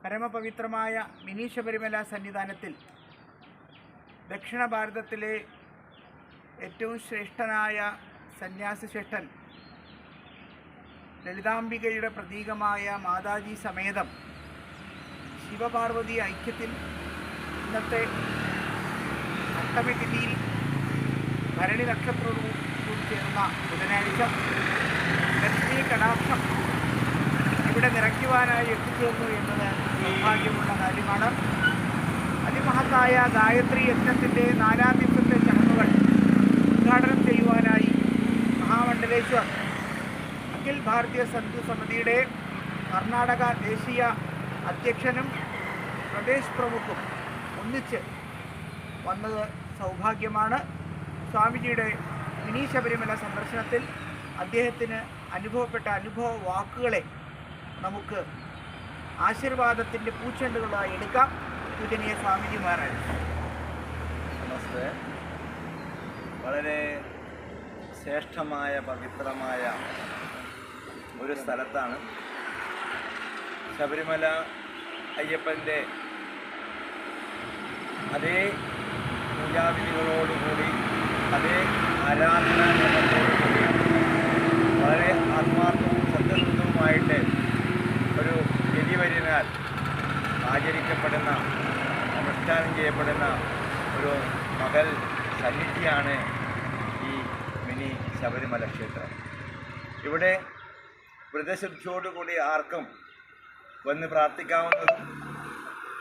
പരമപവിത്രമായ mini Sabarimala സന്നിധാനത്തിൽ ദക്ഷിണ ഭാരതത്തിലെ ഏറ്റവും ശ്രേഷ്ഠനായ സന്യാസിശ്രേഷ്ഠൻ ലളിതാംബികയുടെ പ്രതീകമായ മാതാജി സമേതം ശിവപാർവതി ഐക്യത്തിൽ ഇന്നത്തെ അഷ്ടമിതിയിൽ ഭരണി നക്ഷത്രവും ചേർന്ന ബുധനാഴ്ച ലക്ഷ്മി കടാക്ഷം ഇവിടെ നിറയ്ക്കുവാനായി എത്തിച്ചേർന്നു എന്നത് സൗഭാഗ്യമുള്ള കാര്യമാണ്. അതിമഹത്തായ ഗായത്രി യജ്ഞത്തിൻ്റെ 4-ാം ദിവസത്തെ ചടങ്ങുകൾ ഉദ്ഘാടനം ചെയ്യുവാനായി മഹാമണ്ഡലേശ്വർ അഖിൽ ഭാരതീയ സന്തു സമിതിയുടെ കർണാടക ദേശീയ അധ്യക്ഷനും പ്രദേശ് പ്രമുഖും ഒന്നിച്ച് വന്നത് സൗഭാഗ്യമാണ്. സ്വാമിജിയുടെ മിനി ശബരിമല സന്ദർശനത്തിൽ അദ്ദേഹത്തിന് അനുഭവപ്പെട്ട അനുഭവ വാക്കുകളെ നമുക്ക് ആശീർവാദത്തിൻ്റെ പൂച്ചെണ്ടുകളായി എടുക്കാം. പൂജനീയ സ്വാമിജി മഹാരാജ്. നമസ്തേ. വളരെ ശ്രേഷ്ഠമായ പവിത്രമായ ഒരു സ്ഥലത്താണ് ശബരിമല അയ്യപ്പൻ്റെ അതേ പൂജാവിധികളോടുകൂടി അതേ ആരാധനാക്രമത്തോടുകൂടി വളരെ ആത്മാർത്ഥവും സത്യസന്ധവുമായിട്ട് ഒരു ഗതിവര്യനാൽ ആചരിക്കപ്പെടുന്ന അനുഷ്ഠാനം ചെയ്യപ്പെടുന്ന ഒരു മകൾ സന്നിധിയാണ് ഈ മിനി ശബരിമല ക്ഷേത്രം. ഇവിടെ വ്രതശുദ്ധിയോടുകൂടി ആർക്കും വന്ന് പ്രാർത്ഥിക്കാവുന്നതും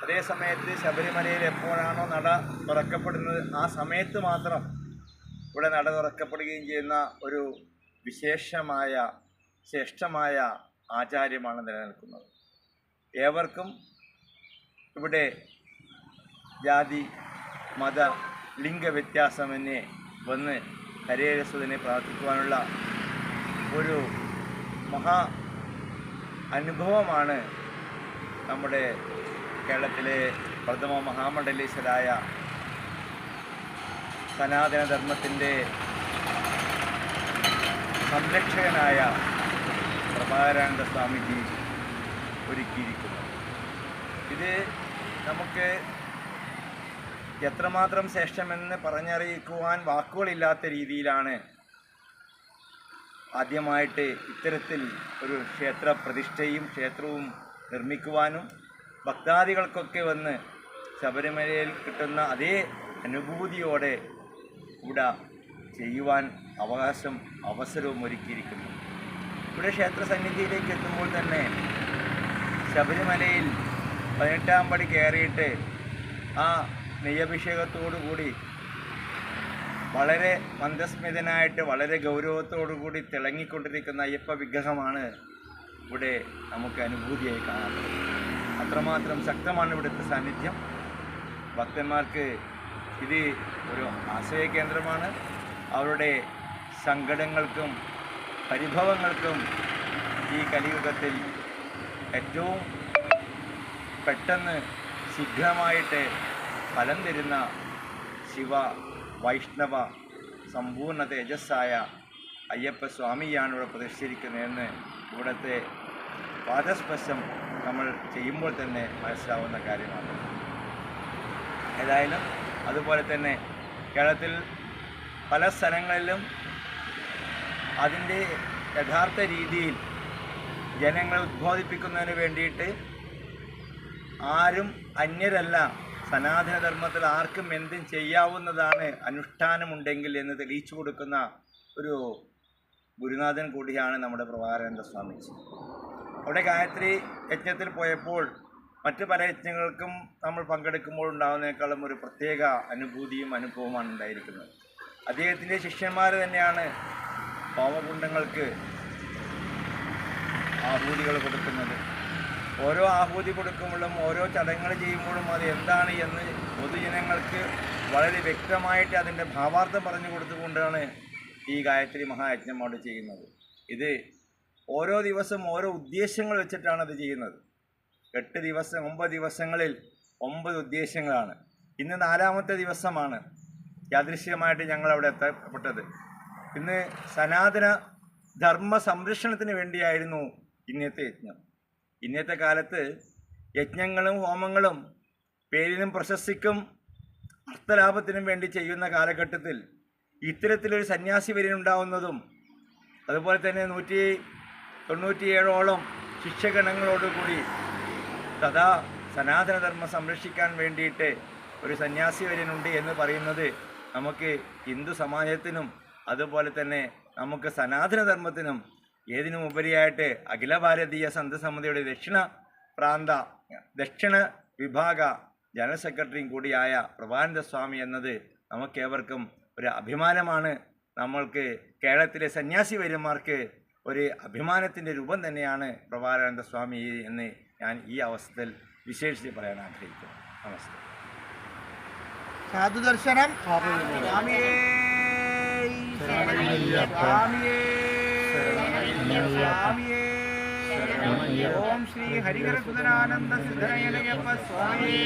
അതേ സമയത്ത് ശബരിമലയിൽ എപ്പോഴാണോ നട തുറക്കപ്പെടുന്നത് ആ സമയത്ത് മാത്രം ഇവിടെ നട തുറക്കപ്പെടുകയും ചെയ്യുന്ന ഒരു വിശേഷമായ ശ്രേഷ്ഠമായ ആചാര്യമാണ് നിലനിൽക്കുന്നത്. ഏവർക്കും ഇവിടെ ജാതി മത ലിംഗ വ്യത്യാസമെന്നെ വന്ന് ഹരേരസുതനെ പ്രാർത്ഥിക്കുവാനുള്ള ഒരു മഹാ അനുഭവമാണ് നമ്മുടെ കേരളത്തിലെ പ്രഥമ മഹാമണ്ഡലേശ്വരായ സനാതനധർമ്മത്തിൻ്റെ സംരക്ഷകനായ പ്രഭാകരാനന്ദ സ്വാമിജി ഒരുക്കിയിരിക്കുന്നു. ഇത് നമുക്ക് എത്രമാത്രം ശ്രേഷ്ഠമെന്ന് പറഞ്ഞറിയിക്കുവാൻ വാക്കുകളില്ലാത്ത രീതിയിലാണ് ആദ്യമായിട്ട് ഇത്തരത്തിൽ ഒരു ക്ഷേത്ര പ്രതിഷ്ഠയും ക്ഷേത്രവും നിർമ്മിക്കുവാനും ഭക്താദികൾക്കൊക്കെ വന്ന് ശബരിമലയിൽ കിട്ടുന്ന അതേ അനുഭൂതിയോടെ ഇവിടെ ചെയ്യുവാൻ അവസരവും ഒരുക്കിയിരിക്കുന്നു. ഇവിടെ ക്ഷേത്ര സന്നിധിയിലേക്ക് എത്തുമ്പോൾ തന്നെ ശബരിമലയിൽ 18-ാം പടി കയറിയിട്ട് ആ നെയ്യഭിഷേകത്തോടുകൂടി വളരെ മന്ദസ്മിതനായിട്ട് വളരെ ഗൗരവത്തോടുകൂടി തിളങ്ങിക്കൊണ്ടിരിക്കുന്ന അയ്യപ്പ വിഗ്രഹമാണ് ഇവിടെ നമുക്ക് അനുഭൂതിയായി കാണാറുള്ളത്. അത്രമാത്രം ശക്തമാണ് ഇവിടുത്തെ സാന്നിധ്യം. ഭക്തന്മാർക്ക് ഇത് ഒരു ആശ്രയ കേന്ദ്രമാണ്. അവരുടെ സങ്കടങ്ങൾക്കും പരിഭവങ്ങൾക്കും ഈ കലിയുഗത്തിൽ ഏറ്റവും പെട്ടെന്ന് ശീഘ്രമായിട്ട് ഫലം തരുന്ന ശിവ വൈഷ്ണവ സമ്പൂർണ്ണ തേജസ്സായ അയ്യപ്പ സ്വാമിയാണ് ഇവിടെ പ്രതിഷ്ഠിച്ചിരിക്കുന്നതെന്ന് ഇവിടുത്തെ പാദസ്പർശം നമ്മൾ ചെയ്യുമ്പോൾ തന്നെ മനസ്സിലാവുന്ന കാര്യമാണ്. ഏതായാലും അതുപോലെ തന്നെ കേരളത്തിൽ പല സ്ഥലങ്ങളിലും അതിൻ്റെ യഥാർത്ഥ രീതിയിൽ ജനങ്ങളെ ഉദ്ബോധിപ്പിക്കുന്നതിന് വേണ്ടിയിട്ട് ആരും അന്യരല്ല, സനാതനധർമ്മത്തിൽ ആർക്കും എന്തും ചെയ്യാവുന്നതാണ് അനുഷ്ഠാനമുണ്ടെങ്കിൽ എന്ന് തെളിയിച്ചു കൊടുക്കുന്ന ഒരു ഗുരുനാഥൻ കൂടിയാണ് നമ്മുടെ പ്രഭാകരാനന്ദ സ്വാമിജി. അവിടെ ഗായത്രി യജ്ഞത്തിൽ പോയപ്പോൾ മറ്റ് പല യജ്ഞങ്ങൾക്കും നമ്മൾ പങ്കെടുക്കുമ്പോൾ ഉണ്ടാകുന്നതിനേക്കാളും ഒരു പ്രത്യേക അനുഭൂതിയും അനുഭവമാണ് ഉണ്ടായിരിക്കുന്നത്. അദ്ദേഹത്തിൻ്റെ ശിഷ്യന്മാർ തന്നെയാണ് ഹോമകുണ്ഡങ്ങൾക്ക് ആഹൂതികൾ കൊടുക്കുന്നത്. ഓരോ ആഹൂതി കൊടുക്കുമ്പോഴും ഓരോ ചടങ്ങുകൾ ചെയ്യുമ്പോഴും അത് എന്താണ് എന്ന് പൊതുജനങ്ങൾക്ക് വളരെ വ്യക്തമായിട്ട് അതിൻ്റെ ഭാവാർത്ഥം പറഞ്ഞു കൊടുത്തുകൊണ്ടാണ് ഈ ഗായത്രി മഹായജ്ഞം അവിടെ ചെയ്യുന്നത്. ഇത് ഓരോ ദിവസം ഓരോ ഉദ്ദേശങ്ങൾ വെച്ചിട്ടാണ് അത് ചെയ്യുന്നത്. 9 ദിവസങ്ങളിൽ 9 ഉദ്ദേശങ്ങളാണ്. ഇന്ന് 4-ാമത്തെ ദിവസമാണ് യാദൃശ്ചികമായിട്ട് ഞങ്ങളവിടെ എത്തപ്പെട്ടത്. ഇന്ന് സനാതന ധർമ്മ സംരക്ഷണത്തിന് വേണ്ടിയായിരുന്നു ഇന്നത്തെ യജ്ഞം. ഇന്നത്തെ കാലത്ത് യജ്ഞങ്ങളും ഹോമങ്ങളും പേരിനും പ്രശസ്തിക്കും അർത്ഥലാഭത്തിനും വേണ്ടി ചെയ്യുന്ന കാലഘട്ടത്തിൽ ഇത്തരത്തിലൊരു സന്യാസി വര്യനുണ്ടാവുന്നതും അതുപോലെ തന്നെ 197ഓളം ശിഷ്യഗണങ്ങളോടുകൂടി സദാ സനാതനധർമ്മം സംരക്ഷിക്കാൻ വേണ്ടിയിട്ട് ഒരു സന്യാസി വര്യനുണ്ട് എന്ന് പറയുന്നത് നമുക്ക് ഹിന്ദു സമാജത്തിനും അതുപോലെ തന്നെ നമുക്ക് സനാതനധർമ്മത്തിനും ഏതിനും ഉപരിയായിട്ട് അഖില ഭാരതീയ സന്ത് ദക്ഷിണ വിഭാഗ ജനറൽ സെക്രട്ടറിയും കൂടിയായ പ്രഭാനന്ദ സ്വാമി എന്നത് നമുക്കേവർക്കും ഒരു അഭിമാനമാണ്. നമ്മൾക്ക് കേരളത്തിലെ സന്യാസി വര്യന്മാർക്ക് ഒരു അഭിമാനത്തിൻ്റെ രൂപം തന്നെയാണ് പ്രഭാനന്ദ സ്വാമി എന്ന് ഞാൻ ഈ അവസരത്തിൽ വിശേഷിച്ച് പറയാൻ ആഗ്രഹിക്കുന്നു. നമസ്തേ. സാധുദർശനം. സ്വാമിയേ സ്വാമിയേ സ്വാമിയേ. ഓം ശ്രീ ഹരിഹരസുതനാനന്ദ സിദ്ധനയനയപ്പ സ്വാമിയേ.